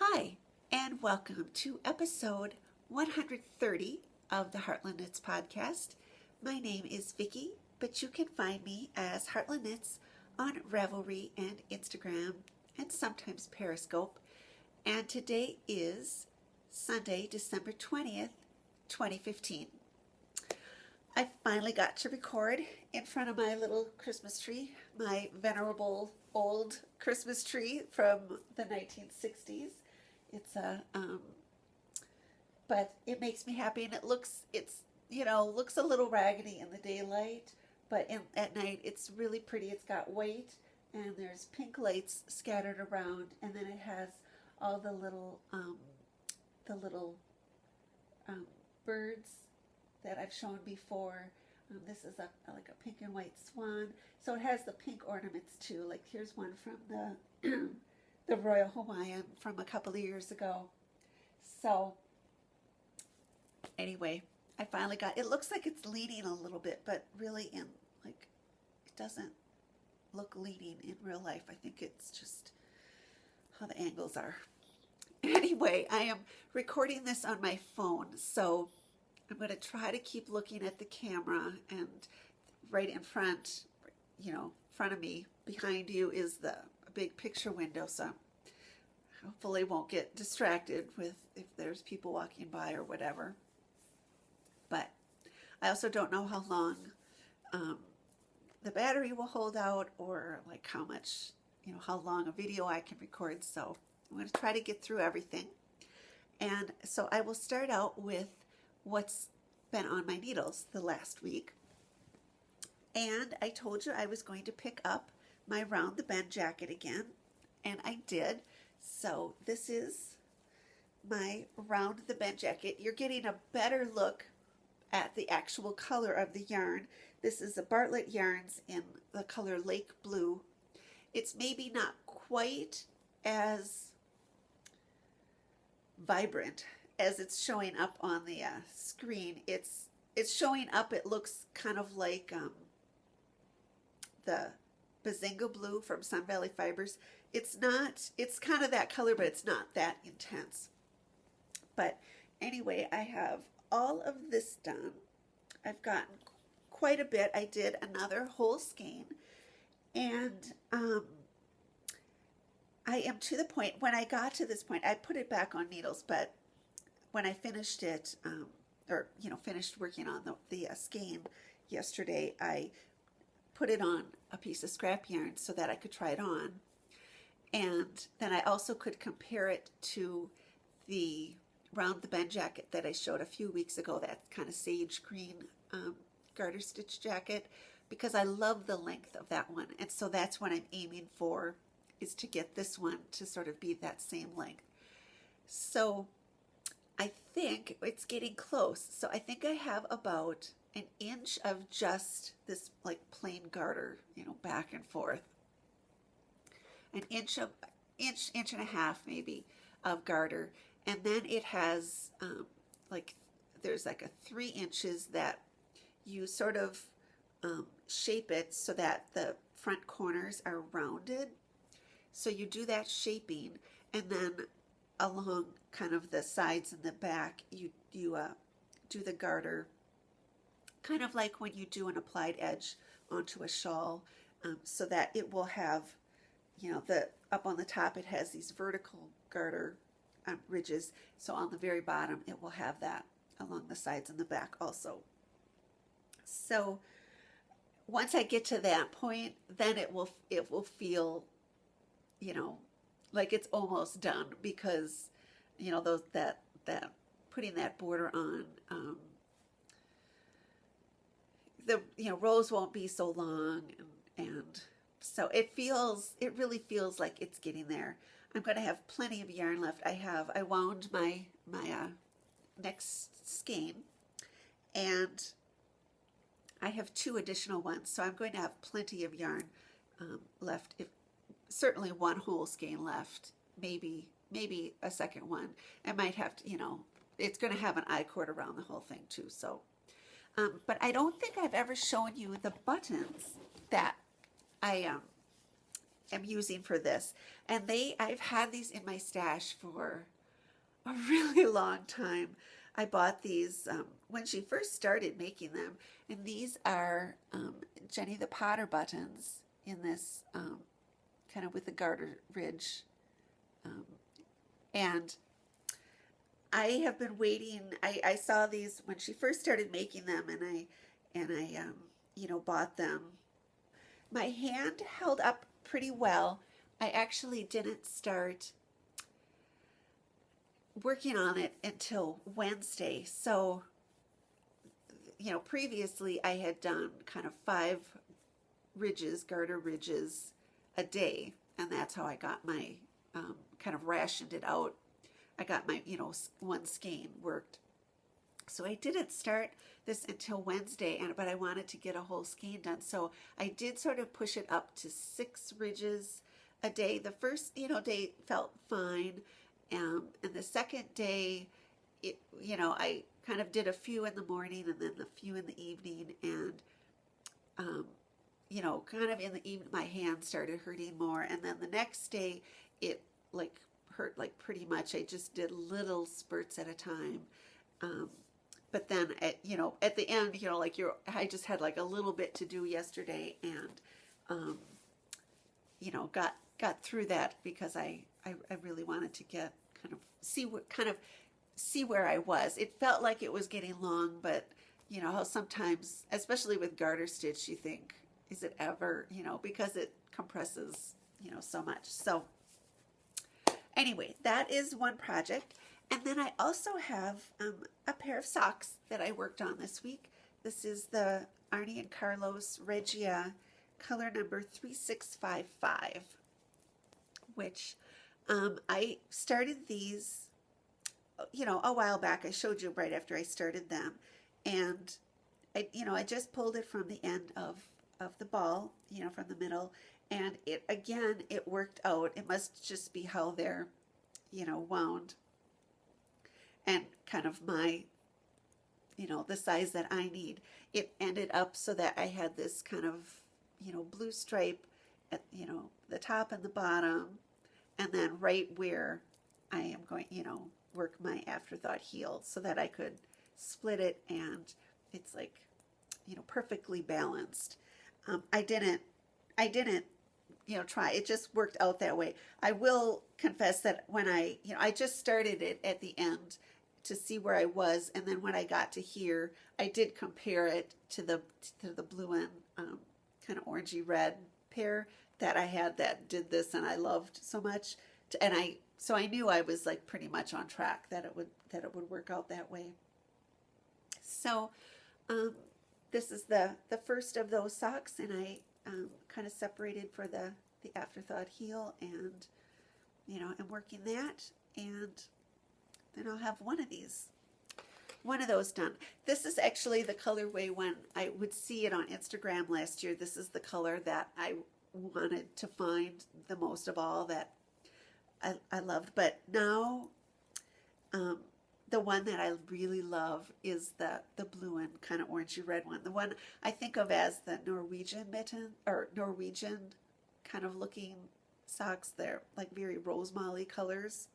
Hi, and welcome to episode 130 of the Heartland Knits podcast. My name is Vicki, but you can find me as Heartland Knits on Ravelry and Instagram and sometimes Periscope. And today is Sunday, December 20th, 2015. I finally got to record in front of my little Christmas tree, my venerable old Christmas tree from the 1960s. It's but it makes me happy, and looks a little raggedy in the daylight, but at night it's really pretty. It's got white, and there's pink lights scattered around, and then it has all the little birds that I've shown before. This is like a pink and white swan. So it has the pink ornaments too. Like here's one from the the Royal Hawaiian from a couple of years ago. So anyway, I finally got, it looks like it's leaning a little bit, but really it doesn't look leaning in real life. I think it's just how the angles are. Anyway, I am recording this on my phone, so I'm going to try to keep looking at the camera, and right in front, front of me, behind you is the big picture window, so hopefully won't get distracted with if there's people walking by or whatever. But I also don't know how long the battery will hold out, or like how much, how long a video I can record, so I'm going to try to get through everything. And so I will start out with what's been on my needles the last week. And I told you I was going to pick up my Round the Bend jacket again, and I did. So this is my Round the Bend jacket. You're getting a better look at the actual color of the yarn. This is the Bartlett yarns in the color Lake Blue. It's maybe not quite as vibrant as it's showing up on the screen. It's showing up, it looks kind of like the Bazinga Blue from Sun Valley Fibers. It's kind of that color, but it's not that intense. But anyway, I have all of this done. I've gotten quite a bit. I did another whole skein, and I am to the point, when I got to this point, I put it back on needles, but when I finished it, finished working on the skein yesterday, I put it on a piece of scrap yarn so that I could try it on. And then I also could compare it to the Round the Bend jacket that I showed a few weeks ago, that kind of sage green garter stitch jacket, because I love the length of that one. And so that's what I'm aiming for, is to get this one to sort of be that same length. So I think it's getting close. So I think I have about an inch of just this like plain garter, back and forth. An inch and a half maybe of garter. And then it has there's like a 3 inches that you sort of shape it so that the front corners are rounded. So you do that shaping, and then along kind of the sides and the back, you do the garter, kind of like when you do an applied edge onto a shawl, so that it will have, up on the top it has these vertical garter ridges. So on the very bottom it will have that along the sides and the back also. So once I get to that point, then it will feel, like it's almost done, because that putting that border on, the rows won't be so long, and so it really feels like it's getting there. I'm going to have plenty of yarn left. I wound my next skein, and I have 2 additional ones, so I'm going to have plenty of yarn left. Certainly one whole skein left, maybe a second one. I might have to, it's going to have an I-cord around the whole thing too. So, but I don't think I've ever shown you the buttons that I am using for this. And I've had these in my stash for a really long time. I bought these when she first started making them, and these are Jenny the Potter buttons in this kind of with the garter ridge, and I have been waiting. I saw these when she first started making them, and I bought them. My hand held up pretty well. I actually didn't start working on it until Wednesday. So, previously I had done kind of 5 garter ridges a day, and that's how I got my, kind of rationed it out. I got my, one skein worked. So I didn't start this until Wednesday, but I wanted to get a whole skein done. So I did sort of push it up to 6 ridges a day. The first, day felt fine. And the second day, I kind of did a few in the morning and then a few in the evening. And, kind of in the evening, my hand started hurting more. And then the next day, it hurt pretty much. I just did little spurts at a time. But then at the end, I just had a little bit to do yesterday, and got through that because I really wanted to get see where I was. It felt like it was getting long, but how sometimes, especially with garter stitch, you think, is it ever, because it compresses, so much. So anyway, that is one project. And then I also have a pair of socks that I worked on this week. This is the Arnie and Carlos Regia color number 3655, which I started these, a while back. I showed you right after I started them. And, I just pulled it from the end of the ball, from the middle. And it worked out. It must just be how they're, wound. And kind of my, the size that I need. It ended up so that I had this kind of, blue stripe at, the top and the bottom. And then right where I am going, work my afterthought heel so that I could split it, and it's perfectly balanced. I didn't, try. It just worked out that way. I will confess that when I just started it at the end to see where I was, and then when I got to here, I did compare it to the blue and kind of orangey red pair that I had that did this and I loved so much, so I knew I was pretty much on track that it would work out that way. So this is the first of those socks, and I kind of separated for the afterthought heel, and I'm working that, and then I'll have one of those done. This is actually the colorway when I would see it on Instagram last year. This is the color that I wanted to find the most of all, that I loved. But now the one that I really love is the blue and kind of orangey red one. The one I think of as the Norwegian mitten, or Norwegian kind of looking socks. They're very rosemary colors.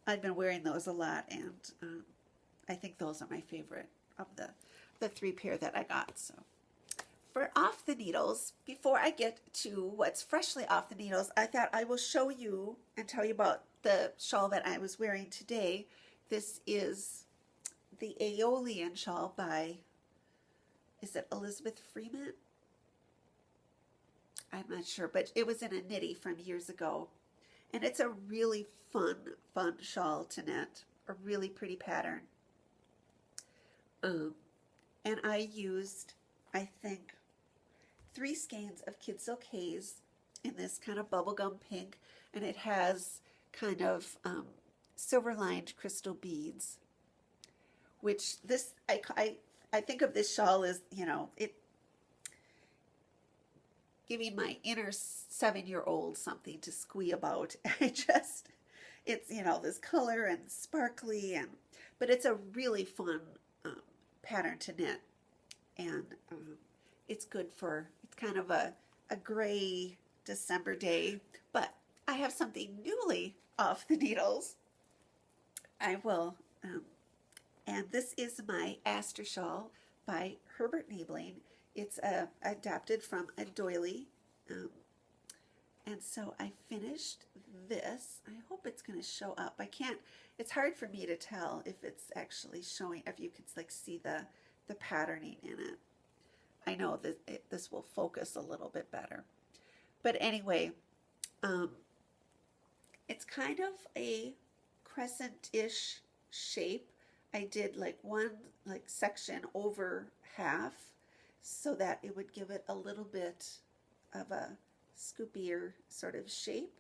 I've been wearing those a lot, and I think those are my favorite of the 3 pair that I got. So for off the needles, before I get to what's freshly off the needles, I thought I will show you and tell you about the shawl that I was wearing today. This is the Aeolian shawl by, is it Elizabeth Freeman? I'm not sure, but it was in a knitty from years ago. And it's a really fun shawl to knit, a really pretty pattern. And I used, I think, 3 skeins of Kid Silk Haze in this kind of bubblegum pink, and it has kind of silver-lined crystal beads, which this, I think of this shawl as, it giving my inner 7-year-old something to squee about. It's, this color and sparkly, but it's a really fun pattern to knit, and it's good for, it's kind of a gray December day, but I have something newly off the needles. I will, and this is my Aster shawl by Herbert Niebling. It's adapted from a doily, um, and so I finished this. I hope it's going to show up. I can't, it's hard for me to tell if it's actually showing, if you can like see the patterning in it. I know that this will focus a little bit better. But anyway, it's kind of a crescent-ish shape. I did like one like section over half so that it would give it a little bit of a scoopier sort of shape.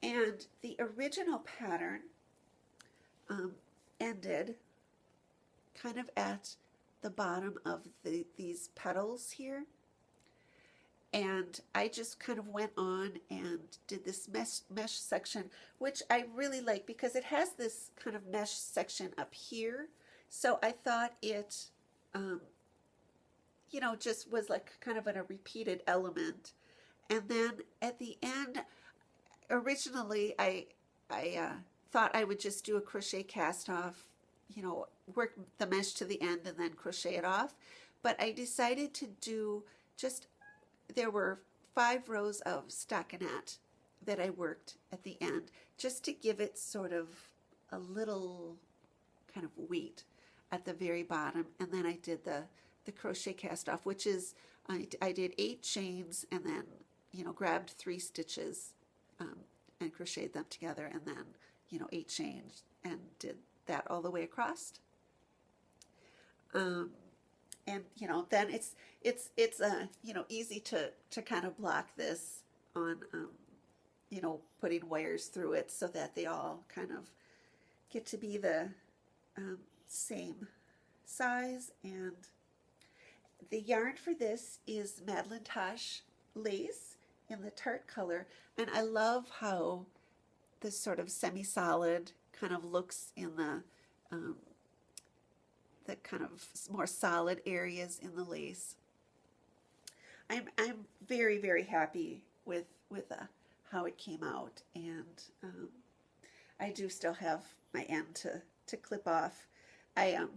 And the original pattern ended kind of at the bottom of these petals here. And I just kind of went on and did this mesh section, which I really like because it has this kind of mesh section up here. So I thought it, you know, just was like kind of a repeated element. And then at the end, originally I thought I would just do a crochet cast off, you know, work the mesh to the end and then crochet it off. But I decided to do just, there were 5 rows of stockinette that I worked at the end just to give it sort of a little kind of weight at the very bottom. And then I did the crochet cast off, which is, I did 8 chains and then, you know, grabbed 3 stitches and crocheted them together, and then, you know, 8 chains and did that all the way across. And you know, then it's you know, easy to kind of block this on you know, putting wires through it so that they all kind of get to be the same size. And the yarn for this is Madeline Tosh lace in the tart color, and I love how this sort of semi-solid kind of looks in the kind of more solid areas in the lace. I'm very, very happy with how it came out, and I do still have my end to clip off. I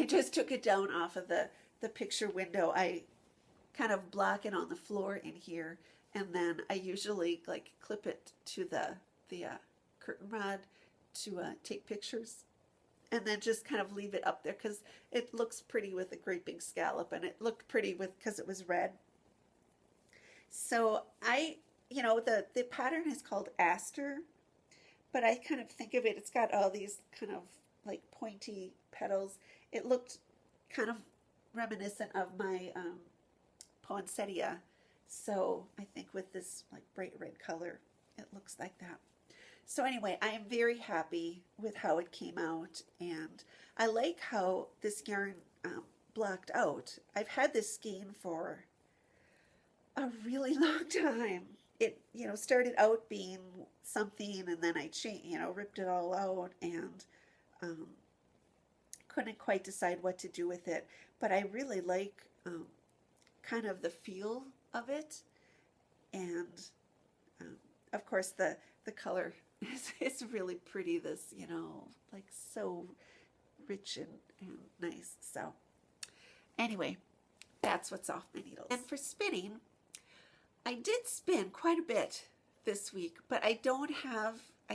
just took it down off of the picture window. I kind of block it on the floor in here, and then I usually like clip it to the curtain rod to take pictures, and then just kind of leave it up there because it looks pretty with a great big scallop, and it looked pretty because it was red. So you know, the pattern is called Aster, but I kind of think of it, it's got all these kind of like pointy petals. It looked kind of reminiscent of my poinsettia. So I think with this like bright red color, it looks like that. So anyway, I am very happy with how it came out, and I like how this yarn blocked out. I've had this skein for a really long time. It, you know, started out being something, and then I changed, you know, ripped it all out, and couldn't quite decide what to do with it. But I really like kind of the feel of it, and of course the color is really pretty. This, you know, like so rich and nice. So anyway, that's what's off my needles. And for spinning, I did spin quite a bit this week, but I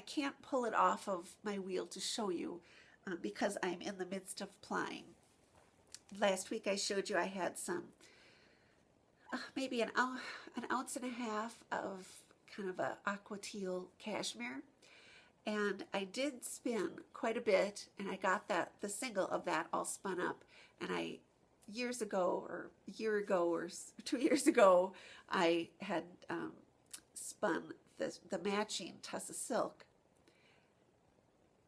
can't pull it off of my wheel to show you because I'm in the midst of plying. Last week I showed you I had some, maybe an ounce and a half of kind of a aqua teal cashmere, and I did spin quite a bit, and I got the single of that all spun up, and a year ago or 2 years ago I had spun the matching tussa silk,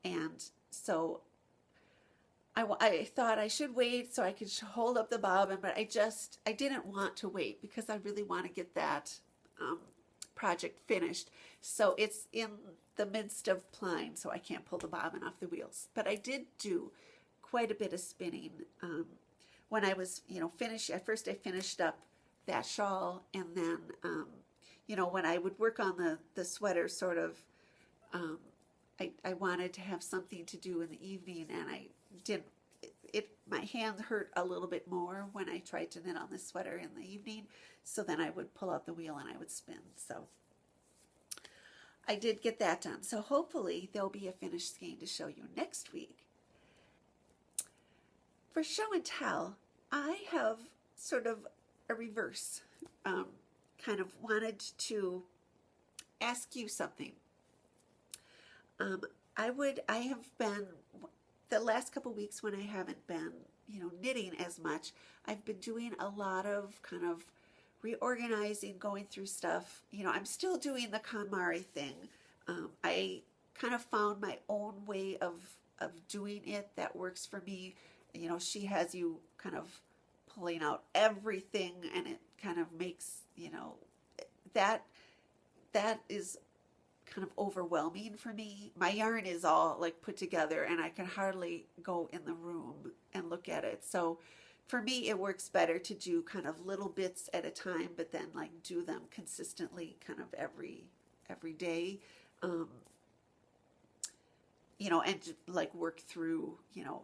and so I thought I should wait so I could hold up the bobbin, but I didn't want to wait because I really want to get that project finished. So it's in the midst of plying, so I can't pull the bobbin off the wheels. But I did do quite a bit of spinning when I was, you know, finished. At first I finished up that shawl, and then, you when I would work on the sweater, sort of, I wanted to have something to do in the evening, and I didn't, my hand hurt a little bit more when I tried to knit on the sweater in the evening. So then I would pull out the wheel and I would spin. So I did get that done. So hopefully there'll be a finished skein to show you next week. For show and tell, I have sort of a reverse, kind of wanted to ask you something. I have been, the last couple weeks when I haven't been, knitting as much, I've been doing a lot of kind of reorganizing, going through stuff. I'm still doing the KonMari thing. I kind of found my own way of doing it that works for me. She has you kind of pulling out everything, and it kind of makes, that is kind of overwhelming for me. My yarn is all like put together, and I can hardly go in the room and look at it. So for me, it works better to do kind of little bits at a time, but then like do them consistently kind of every day. And like work through,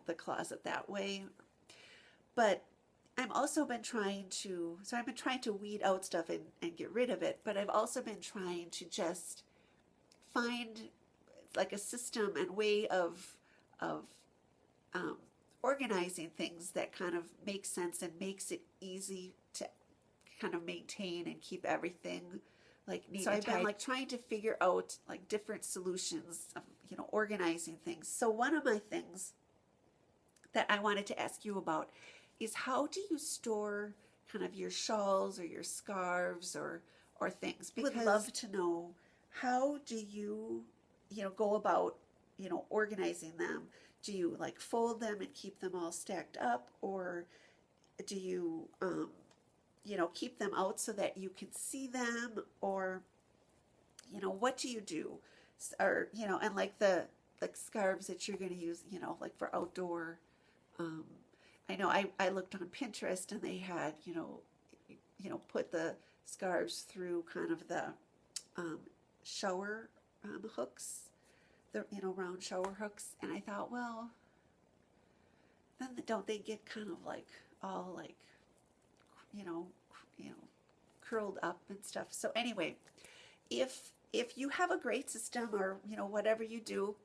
the closet that way. But I've also been trying to, weed out stuff and get rid of it, but I've also been trying to just find like a system and way of organizing things that kind of makes sense and makes it easy to kind of maintain and keep everything like neat. So I've been like trying to figure out like different solutions of, organizing things. So one of my things that I wanted to ask you about is, how do you store kind of your shawls or your scarves or things? Because I would love to know, how do you, go about, organizing them? Do you like fold them and keep them all stacked up, or do you, keep them out so that you can see them, or, what do you do? Or, and like the scarves that you're going to use, like for outdoor. I know I looked on Pinterest, and they had, put the scarves through kind of the shower hooks, the round shower hooks, and I thought, well, then don't they get kind of like all like curled up and stuff? So anyway, if you have a great system, or whatever you do,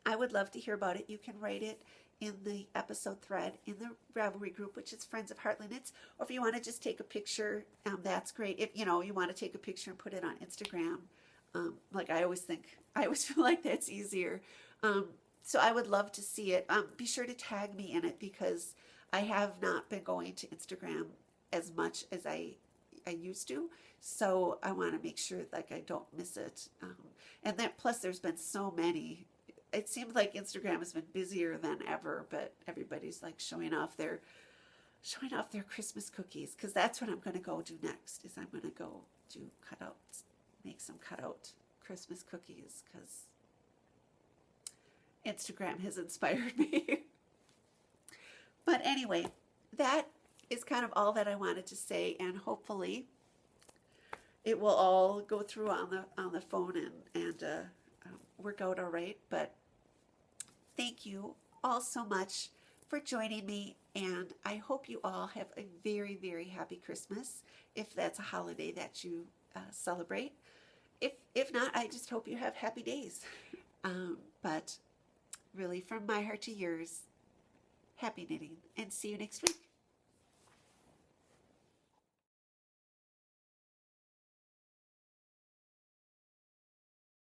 I would love to hear about it. You can write it in the episode thread in the Ravelry group, which is Friends of Heartland Knits. Or if you want to just take a picture, that's great. If you want to take a picture and put it on Instagram, like I always feel like that's easier. So I would love to see it. Be sure to tag me in it, because I have not been going to Instagram as much as I used to. So I want to make sure like I don't miss it. And then plus there's been so many. It seems like Instagram has been busier than ever, but everybody's like showing off their Christmas cookies, because that's what I'm going to go do next. Is I'm going to go do cutouts, make some cutout Christmas cookies, because Instagram has inspired me. But anyway, that is kind of all that I wanted to say, and hopefully it will all go through on the phone and work out all right. But thank you all so much for joining me, and I hope you all have a very, very happy Christmas, if that's a holiday that you celebrate. If not, I just hope you have happy days. But really, from my heart to yours, happy knitting, and see you next week.